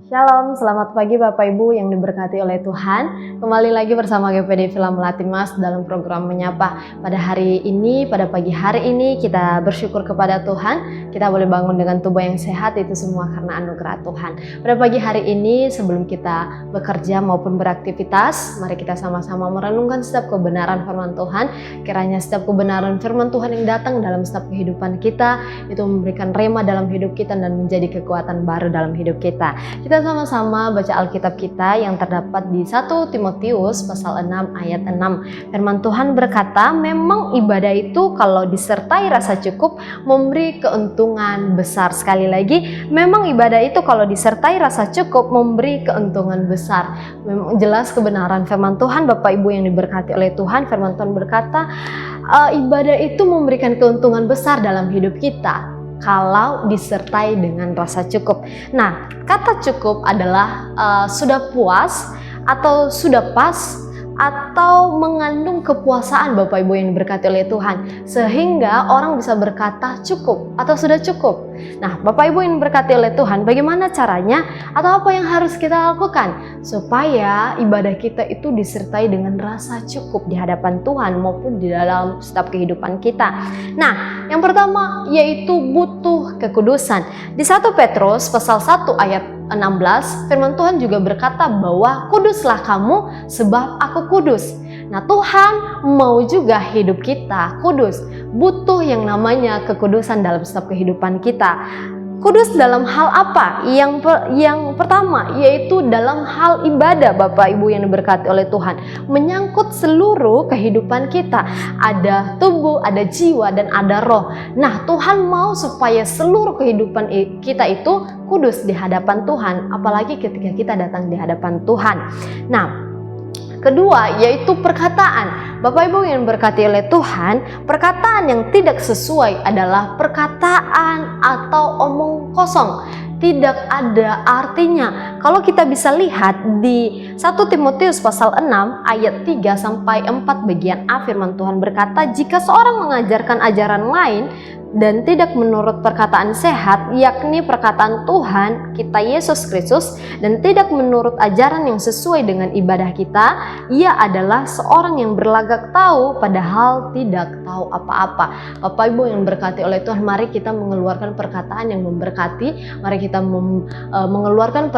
Shalom, selamat pagi Bapak Ibu yang diberkati oleh Tuhan. Kembali lagi bersama GPD Villa Melati Mas dalam program Menyapa. Pada hari ini, pada pagi hari ini kita bersyukur kepada Tuhan. Kita boleh bangun dengan tubuh yang sehat, itu semua karena anugerah Tuhan. Pada pagi hari ini sebelum kita bekerja maupun beraktivitas, mari kita sama-sama merenungkan setiap kebenaran firman Tuhan. Kiranya setiap kebenaran firman Tuhan yang datang dalam setiap kehidupan kita itu memberikan rema dalam hidup kita dan menjadi kekuatan baru dalam hidup kita. Kita sama-sama baca Alkitab kita yang terdapat di 1 Timotius pasal 6 ayat 6. Firman Tuhan berkata, memang ibadah itu kalau disertai rasa cukup memberi keuntungan besar. Sekali lagi, memang ibadah itu kalau disertai rasa cukup memberi keuntungan besar. Memang jelas kebenaran firman Tuhan. Bapak Ibu yang diberkati oleh Tuhan, firman Tuhan berkata, ibadah itu memberikan keuntungan besar dalam hidup kita kalau disertai dengan rasa cukup. Nah, kata cukup adalah sudah puas atau sudah pas atau mengandung kepuasaan Bapak Ibu yang diberkati oleh Tuhan, sehingga orang bisa berkata cukup atau sudah cukup. Nah, Bapak Ibu yang diberkati oleh Tuhan, bagaimana caranya atau apa yang harus kita lakukan supaya ibadah kita itu disertai dengan rasa cukup di hadapan Tuhan maupun di dalam setiap kehidupan kita. Nah, yang pertama yaitu butuh kekudusan. Di 1 Petrus pasal 1 ayat 16, firman Tuhan juga berkata bahwa kuduslah kamu sebab aku kudus. Nah, Tuhan mau juga hidup kita kudus. Butuh yang namanya kekudusan dalam setiap kehidupan kita. Kudus dalam hal apa? Yang pertama yaitu dalam hal ibadah Bapak Ibu yang diberkati oleh Tuhan. Menyangkut seluruh kehidupan kita. Ada tubuh, ada jiwa, dan ada roh. Nah, Tuhan mau supaya seluruh kehidupan kita itu kudus di hadapan Tuhan. Apalagi ketika kita datang di hadapan Tuhan. Nah, kedua yaitu perkataan. Bapak Ibu yang berkati oleh Tuhan, perkataan yang tidak sesuai adalah perkataan atau omong kosong. Tidak ada artinya. Kalau kita bisa lihat di 1 Timotius pasal 6 ayat 3 sampai 4 bagian A, firman Tuhan berkata, jika seorang mengajarkan ajaran lain dan tidak menurut perkataan sehat, yakni perkataan Tuhan kita Yesus Kristus, dan tidak menurut ajaran yang sesuai dengan ibadah kita, ia adalah seorang yang berlagak tahu padahal tidak tahu apa-apa. Bapak Ibu yang berkati oleh Tuhan, mari kita mengeluarkan perkataan yang memberkati, mari kita mengeluarkan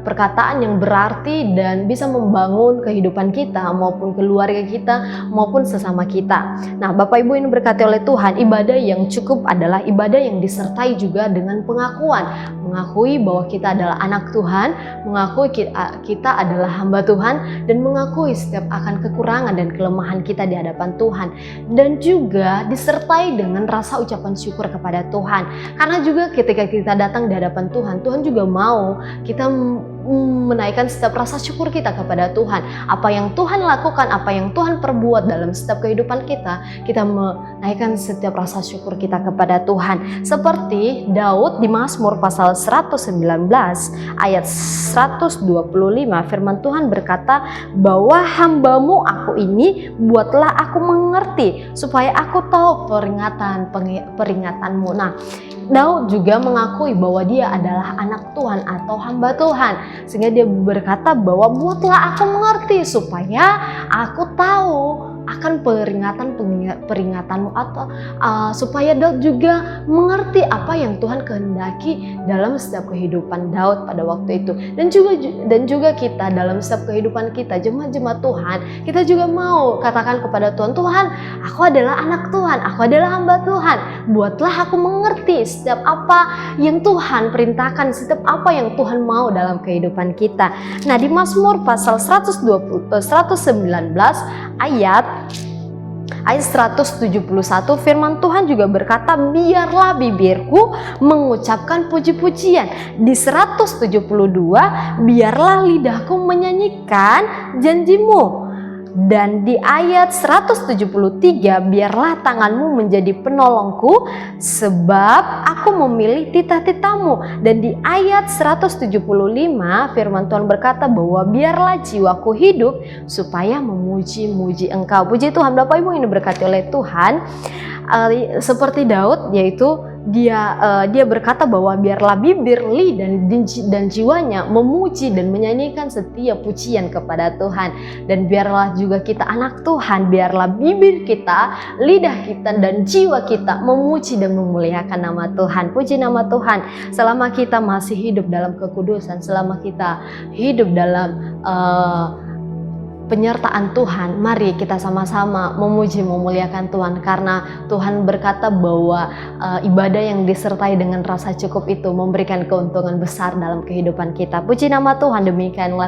perkataan yang berarti dan bisa membangun kehidupan kita maupun keluarga kita maupun sesama kita. Nah, Bapak Ibu yang berkati oleh Tuhan, ibadah yang cukup adalah ibadah yang disertai juga dengan pengakuan. Mengakui bahwa kita adalah anak Tuhan, mengakui kita adalah hamba Tuhan, dan mengakui setiap akan kekurangan dan kelemahan kita di hadapan Tuhan. Dan juga disertai dengan rasa ucapan syukur kepada Tuhan. Karena juga ketika kita datang di hadapan Tuhan, Tuhan juga mau kita menaikkan setiap rasa syukur kita kepada Tuhan. Apa yang Tuhan lakukan, apa yang Tuhan perbuat dalam setiap kehidupan kita, kita menaikkan setiap rasa syukur kita kepada Tuhan. Seperti Daud di Mazmur pasal 119 ayat 125, firman Tuhan berkata bahwa hambamu aku ini, buatlah aku mengerti supaya aku tahu peringatanmu. Nah, Daud juga mengakui bahwa dia adalah anak Tuhan atau hamba Tuhan, sehingga dia berkata bahwa buatlah aku mengerti supaya aku tahu akan peringatanmu, atau supaya Daud juga mengerti apa yang Tuhan kehendaki dalam setiap kehidupan Daud pada waktu itu. Dan juga kita dalam setiap kehidupan kita, jemaat-jemaat Tuhan, kita juga mau katakan kepada Tuhan, Tuhan, aku adalah anak Tuhan, aku adalah hamba Tuhan, buatlah aku mengerti setiap apa yang Tuhan perintahkan, setiap apa yang Tuhan mau dalam kehidupan kita. Nah, di Mazmur pasal 119 ayat 171, firman Tuhan juga berkata, biarlah bibirku mengucapkan puji-pujian. Di 172, biarlah lidahku menyanyikan janjimu. Dan di ayat 173, biarlah tanganmu menjadi penolongku sebab aku memilih titah-titahmu. Dan di ayat 175, firman Tuhan berkata bahwa biarlah jiwaku hidup supaya memuji-muji Engkau. Puji Tuhan. Bapak Ibu yang diberkati oleh Tuhan, seperti Daud, yaitu dia berkata bahwa biarlah bibir, lidah dan jiwanya memuji dan menyanyikan setiap pujian kepada Tuhan. Dan biarlah juga kita anak Tuhan, biarlah bibir kita, lidah kita dan jiwa kita memuji dan memuliakan nama Tuhan. Puji nama Tuhan. Selama kita masih hidup dalam kekudusan, selama kita hidup dalam penyertaan Tuhan, mari kita sama-sama memuji memuliakan Tuhan, karena Tuhan berkata bahwa ibadah yang disertai dengan rasa cukup itu memberikan keuntungan besar dalam kehidupan kita. Puji nama Tuhan. Demikianlah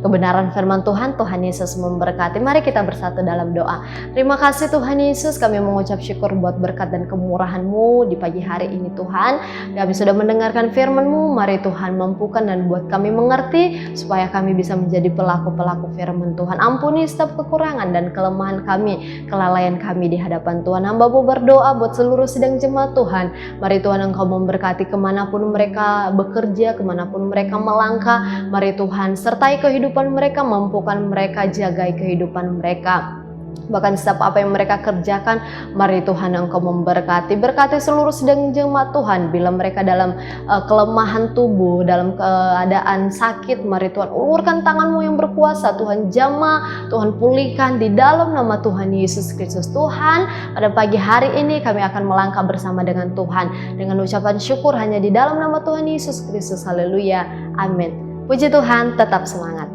kebenaran firman Tuhan. Tuhan Yesus memberkati. Mari kita bersatu dalam doa. Terima kasih Tuhan Yesus, kami mengucap syukur buat berkat dan kemurahan-Mu di pagi hari ini Tuhan. Kami sudah mendengarkan firman-Mu, mari Tuhan mampukan dan buat kami mengerti supaya kami bisa menjadi pelaku-pelaku firman Tuhan. Ampuni setiap kekurangan dan kelemahan kami, kelalaian kami di hadapan Tuhan. Hamba-Mu berdoa buat seluruh sidang jemaat Tuhan. Mari Tuhan Engkau memberkati kemanapun mereka bekerja, kemanapun mereka melangkah. Mari Tuhan sertai kehidupan mereka, mampukan mereka, jagai kehidupan mereka. Bahkan setiap apa yang mereka kerjakan, mari Tuhan Engkau memberkati. Berkati seluruh sedang jemaat Tuhan. Bila mereka dalam kelemahan tubuh, dalam keadaan sakit, mari Tuhan ulurkan tangan-Mu yang berkuasa. Tuhan jamah, Tuhan pulihkan di dalam nama Tuhan Yesus Kristus. Tuhan, pada pagi hari ini kami akan melangkah bersama dengan Tuhan dengan ucapan syukur hanya di dalam nama Tuhan Yesus Kristus. Haleluya, amin. Puji Tuhan, tetap semangat.